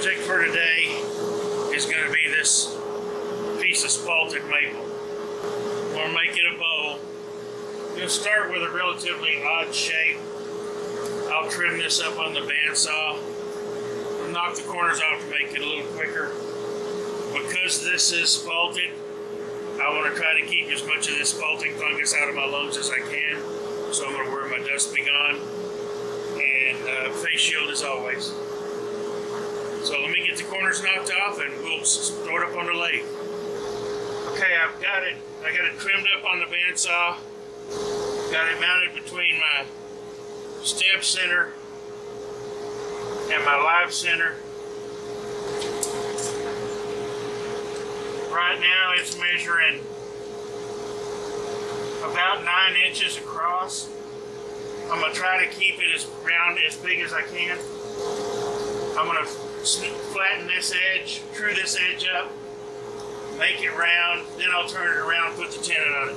project for today is going to be this piece of spalted maple. I'm going to make it a bowl. I'm going to start with a relatively odd shape. I'll trim this up on the bandsaw. I'll knock the corners off to make it a little quicker. Because this is spalted, I want to try to keep as much of this spalting fungus out of my lungs as I can. So I'm going to wear my dust be gone and face shield as always. So let me get the corners knocked off and we'll throw it up on the lathe. Okay, I've got it. I got it trimmed up on the bandsaw. Got it mounted between my stamp center and my live center. Right now it's measuring about 9 inches across. I'm going to try to keep it as round, as big as I can. I'm going to flatten this edge, true this edge up, make it round, then I'll turn it around and put the tenon on it.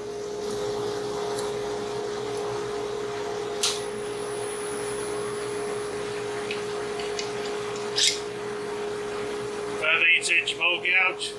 Inch bowl gouge.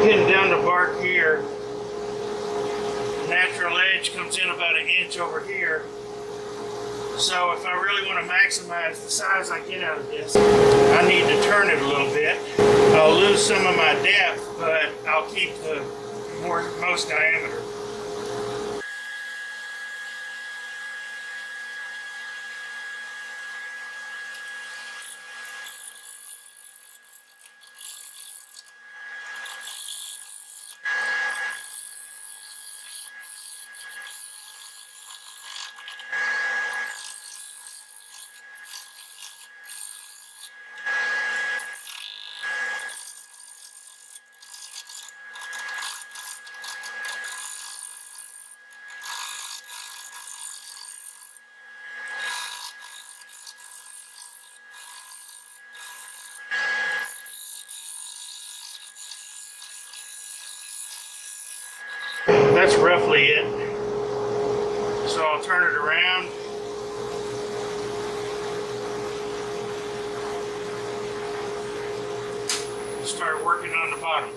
Getting down the bark here, natural edge comes in about 1 inch over here. So if I really want to maximize the size I get out of this, I need to turn it a little bit. I'll lose some of my depth, but I'll keep the most diameter. That's roughly it. So I'll turn it around. Start working on the bottom.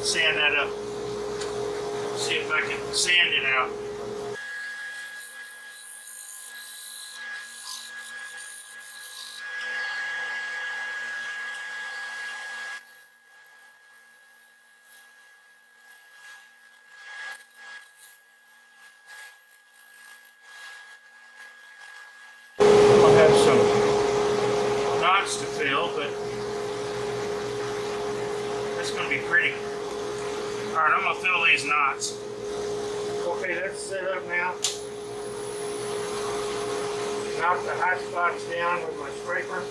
Sand that up. See if I can sand it out. knots to fill, but it's going to be pretty. Alright, I'm going to fill these knots. Okay, that's set up now. Knock the hot spots down with my scraper.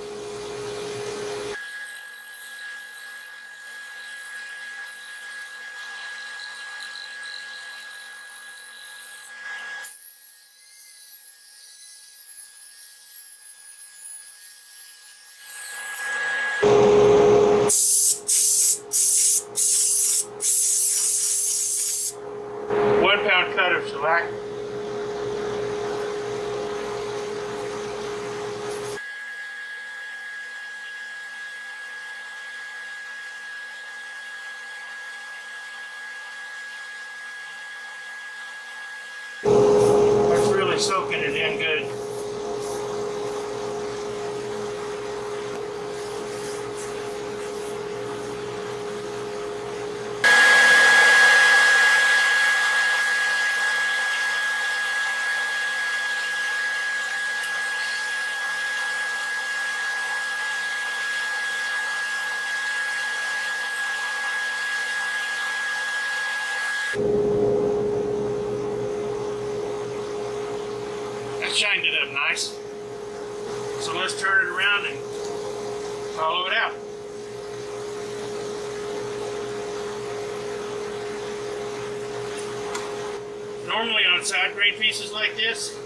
Cut of shellac. That's really soaking it in good. That shined it up nice. So let's turn it around and follow it out. Normally on side grade pieces like this,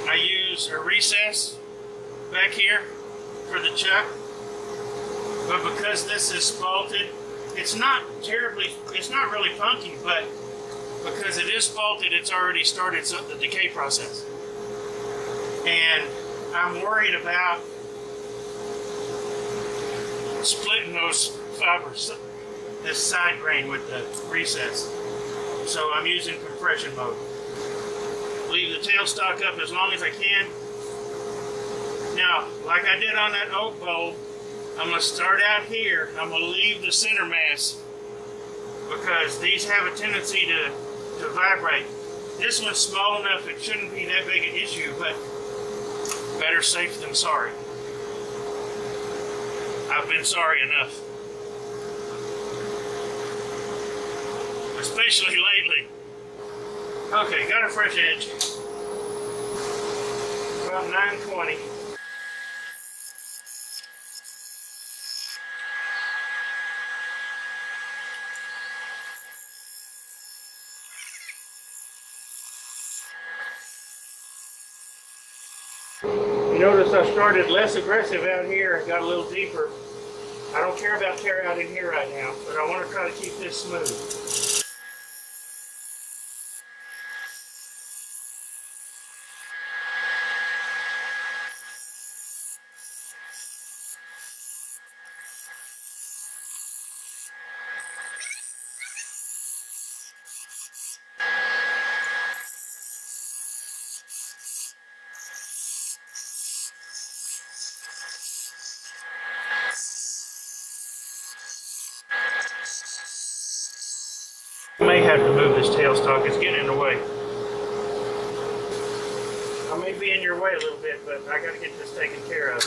I use a recess back here for the chuck. But because this is spalted, it's not really funky, but because it is spalted, it's already started the decay process. And I'm worried about splitting those fibers, this side grain with the recess. So I'm using compression mode. Leave the tailstock up as long as I can. Now, like I did on that oak bowl, I'm going to start out here. I'm going to leave the center mass because these have a tendency to vibrate. This one's small enough, it shouldn't be that big an issue, but better safe than sorry. I've been sorry enough. Especially lately. Okay, got a fresh edge. About 920. You notice I started less aggressive out here and got a little deeper. I don't care about tear out in here right now, but I want to try to keep this smooth. I may have to move this tailstock, it's getting in the way. I may be in your way a little bit, but I got to get this taken care of.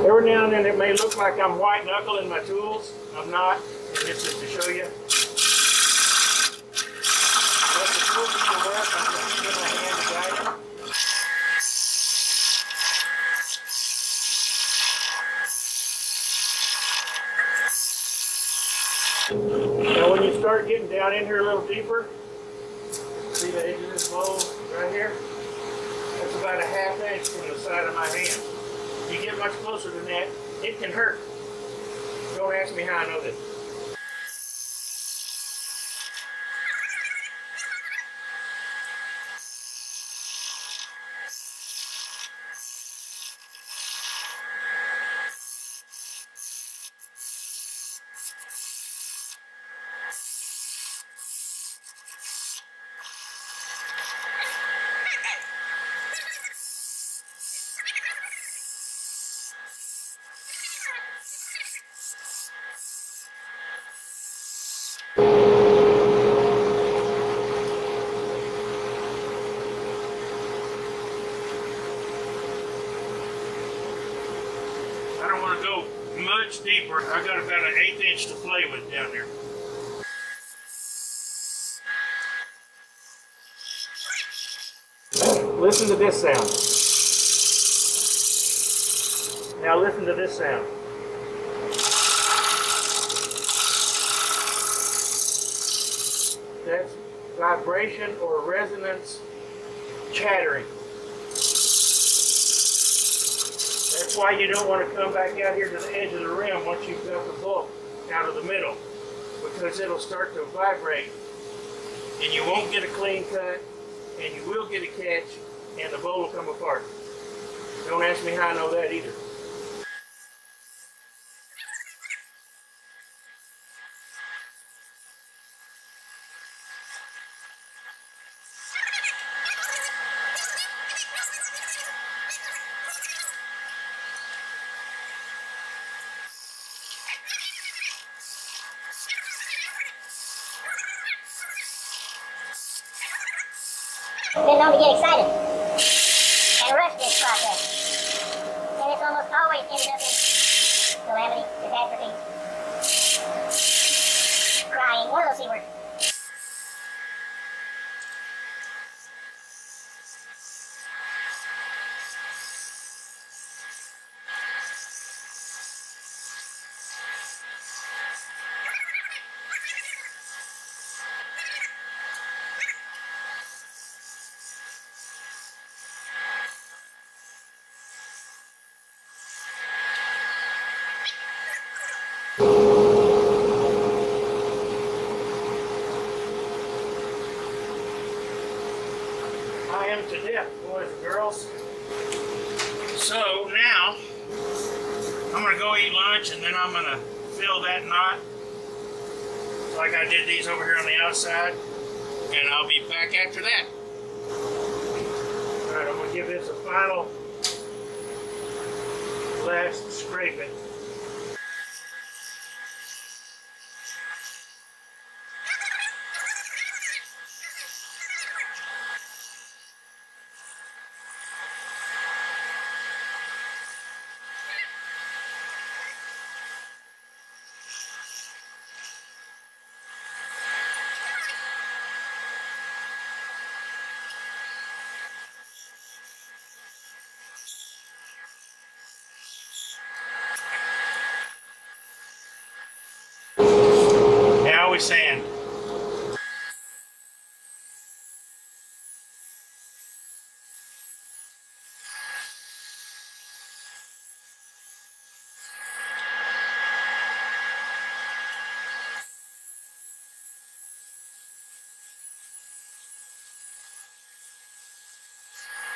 Every now and then it may look like I'm white knuckling my tools. I'm not. It's just to show you. Let the tools do the work. I'm just using my hand to guide them. Now when you start getting down in here a little deeper, see the edge of this bowl right here? That's about a ½ inch from the side of my hand. If you get much closer than that, it can hurt. Don't ask me how I know this. I don't want to go much deeper. I got about an 1/8 inch to play with down there. Listen to this sound. Now listen to this sound. That's vibration or resonance chattering. That's why you don't want to come back out here to the edge of the rim once you've got the bolt out of the middle, because it'll start to vibrate and you won't get a clean cut and you will get a catch and the bowl will come apart. Don't ask me how I know that either. Been known to get excited and rush this process, and it's almost always ended up in calamity, catastrophe, crying, one of those C words. I am to death, boys and girls. So now, I'm going to go eat lunch and then I'm going to fill that knot like I did these over here on the outside, and I'll be back after that. Alright, I'm going to give this a final last scraping. Now we sand.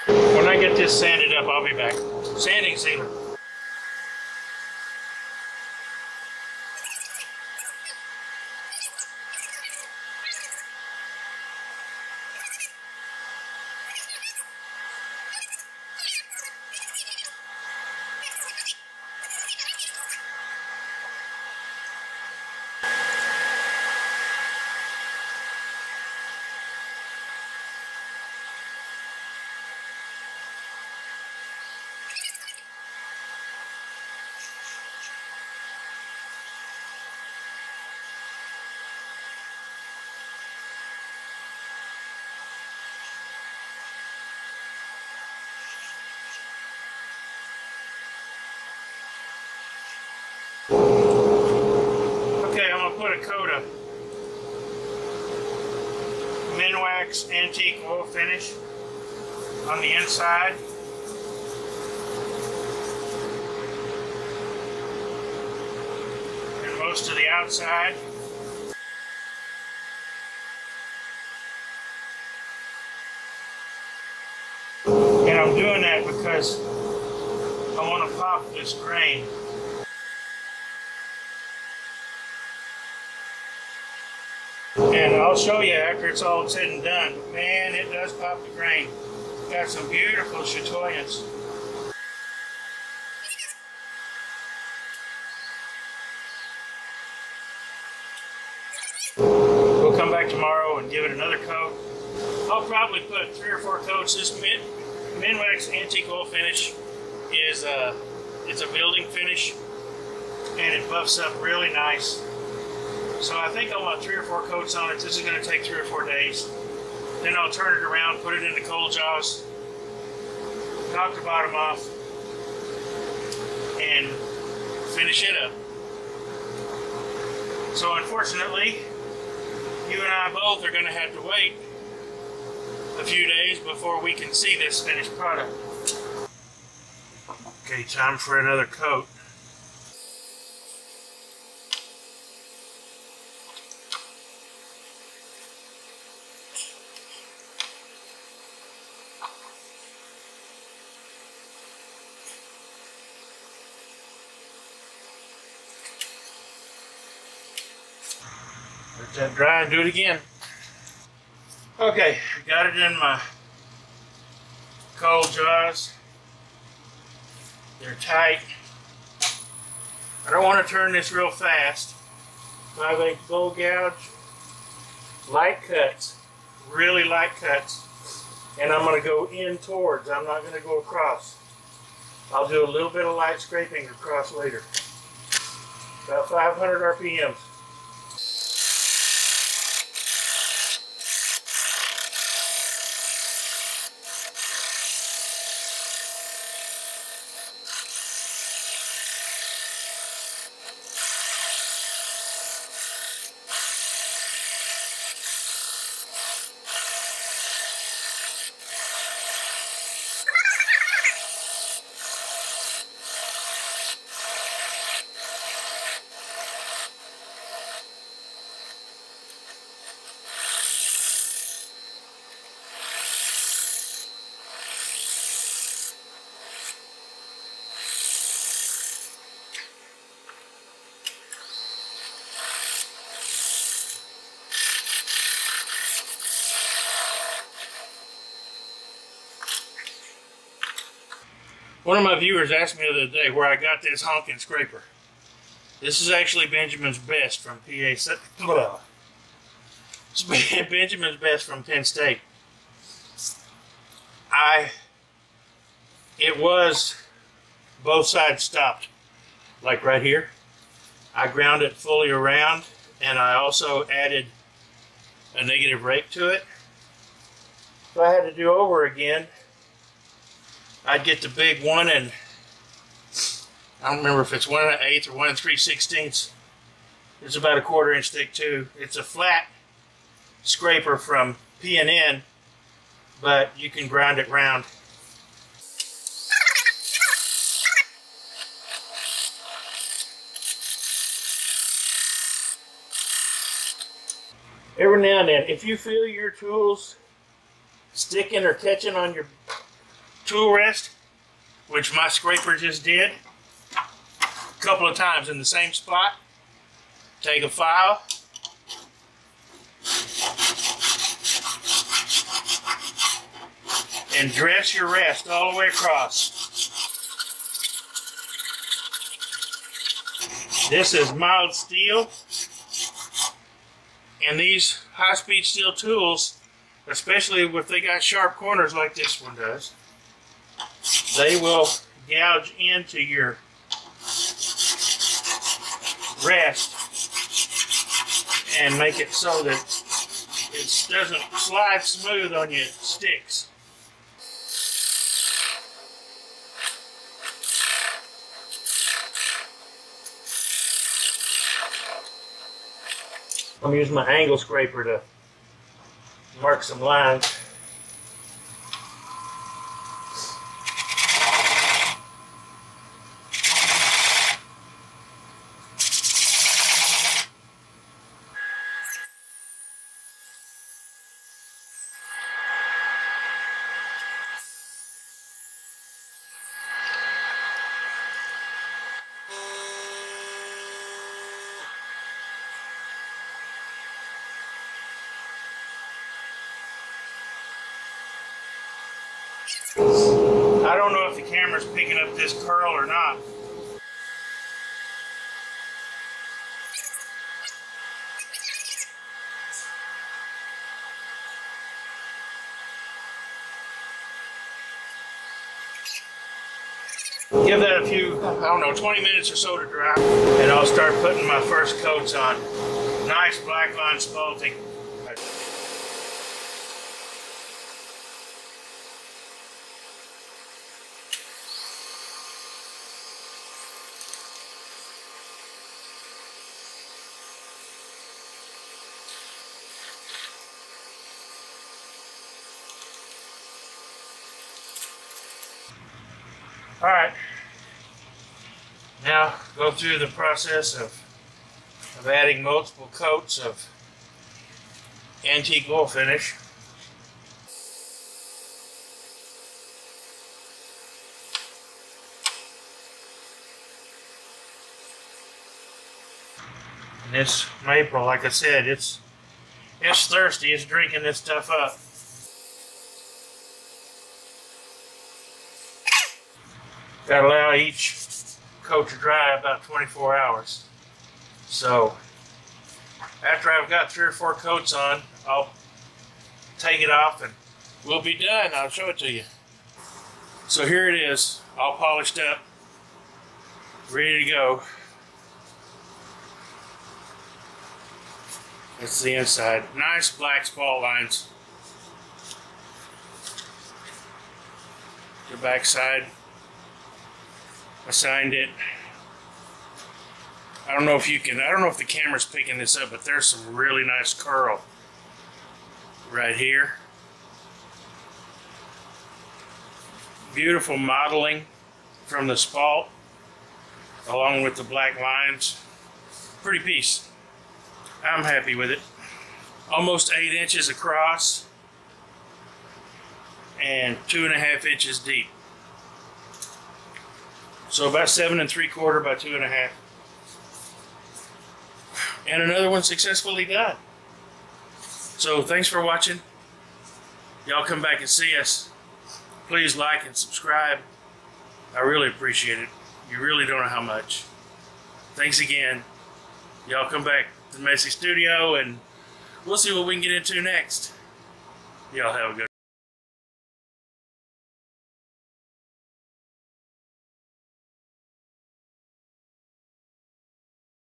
When I get this sanded up, I'll be back. Sanding sealer. Okay, I'm going to put a coat of Minwax Antique Oil Finish on the inside. And most of the outside. And I'm doing that because I want to pop this grain. And I'll show you after it's all said and done. Man, it does pop the grain. Got some beautiful chatoyance. We'll come back tomorrow and give it another coat. I'll probably put 3 or 4 coats. This Minwax antique oil finish is it's a building finish, and it buffs up really nice. So I think I want 3 or 4 coats on it. This is going to take 3 or 4 days. Then I'll turn it around, put it in the coal jaws, knock the bottom off, and finish it up. So unfortunately, you and I both are going to have to wait a few days before we can see this finished product. Okay, time for another coat. Let that dry and do it again. Okay, got it in my coal jaws. They're tight. I don't want to turn this real fast. 5/8 bowl gouge. Light cuts. Really light cuts. And I'm going to go in towards. I'm not going to go across. I'll do a little bit of light scraping across later. About 500 RPMs. One of my viewers asked me the other day where I got this honking scraper. This is actually Benjamin's Best from It's Benjamin's Best from Penn State. It was both sides stopped, like right here. I ground it fully around, and I also added a negative rake to it. If I had to do over again, I'd get the big 1 and I don't remember if it's 1 1/8 or 1 3/16. It's about a 1/4 inch thick too. It's a flat scraper from P&N, but you can grind it round. Every now and then, if you feel your tools sticking or catching on your tool rest, which my scraper just did a couple of times in the same spot, take a file, and dress your rest all the way across. This is mild steel, and these high-speed steel tools, especially if they got sharp corners like this one does, they will gouge into your rest and make it so that it doesn't slide smooth on your sticks. I'm going to use my angle scraper to mark some lines. I don't know if the camera's picking up this curl or not. Give that a few, I don't know, 20 minutes or so to dry, and I'll start putting my first coats on. Nice black line spalting. All right, now go through the process of adding multiple coats of antique oil finish. And this maple, like I said, it's thirsty, it's drinking this stuff up. Gotta allow each coat to dry about 24 hours. So after I've got 3 or 4 coats on, I'll take it off and we'll be done. I'll show it to you. So here it is, all polished up, ready to go. That's the inside. Nice black spalt lines. The back side. I signed it. I don't know if the camera's picking this up, but there's some really nice curl right here. Beautiful modeling from the spalt, along with the black lines. Pretty piece. I'm happy with it. Almost 8 inches across and 2.5 inches deep. So about 7 3/4 by 2.5. And another one successfully done. So thanks for watching. Y'all come back and see us. Please like and subscribe. I really appreciate it. You really don't know how much. Thanks again. Y'all come back to the Messy Studio and we'll see what we can get into next. Y'all have a good